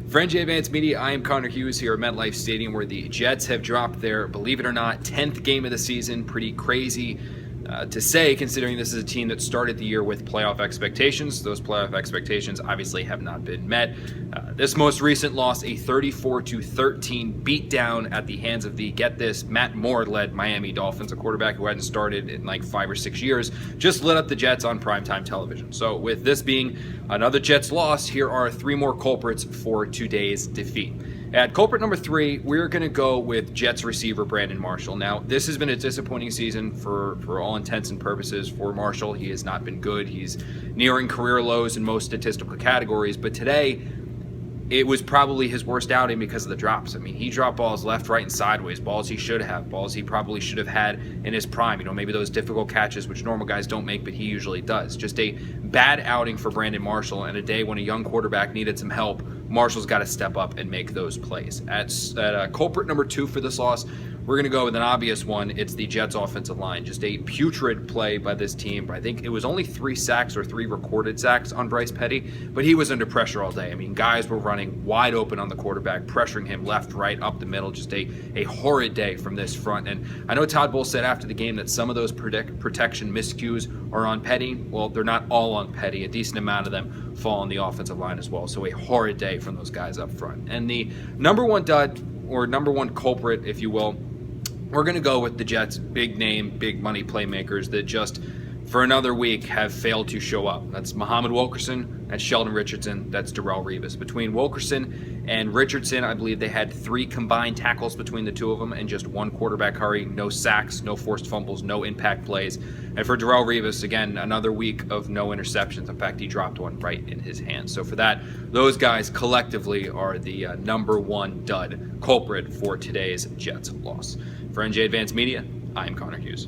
For NJ Advanced Media, I am Connor Hughes here at MetLife Stadium, where the Jets have dropped their, believe it or not, 10th game of the season. Pretty crazy to say, considering this is a team that started the year with playoff expectations. Those playoff expectations obviously have not been met. This most recent loss, a 34-13 beatdown at the hands of the, get this, Matt Moore-led Miami Dolphins, a quarterback who hadn't started in like 5 or 6 years, just lit up the Jets on primetime television. So with this being another Jets loss, here are 3 more culprits for today's defeat. At culprit number 3, we're going to go with Jets receiver Brandon Marshall. Now, this has been a disappointing season for all intents and purposes for Marshall. He has not been good. He's nearing career lows in most statistical categories, but today it was probably his worst outing because of the drops. I mean, he dropped balls left, right, and sideways, balls he should have, balls he probably should have had in his prime. Maybe those difficult catches, which normal guys don't make, but he usually does. Just a bad outing for Brandon Marshall, and a day when a young quarterback needed some help. Marshall's got to step up and make those plays. At culprit number 2 for this loss, we're going to go with an obvious one. It's the Jets' offensive line. Just a putrid play by this team. I think it was only 3 sacks or 3 recorded sacks on Bryce Petty, but he was under pressure all day. I mean, guys were running wide open on the quarterback, pressuring him left, right, up the middle. Just a horrid day from this front. And I know Todd Bowles said after the game that some of those protection miscues are on Petty. Well, they're not all on Petty. A decent amount of them fall on the offensive line as well. So a horrid day from those guys up front. And the number 1 dud, or number 1 culprit, if you will, we're going to go with the Jets' big name, big money playmakers that just, for another week, have failed to show up. That's Muhammad Wilkerson, that's Sheldon Richardson, that's Darrelle Revis. Between Wilkerson and Richardson, I believe they had 3 combined tackles between the 2 of them and just 1 quarterback hurry, no sacks, no forced fumbles, no impact plays. And for Darrelle Revis, again, another week of no interceptions. In fact, he dropped one right in his hand. So for that, those guys collectively are the number 1 dud culprit for today's Jets loss. For NJ Advanced Media, I'm Connor Hughes.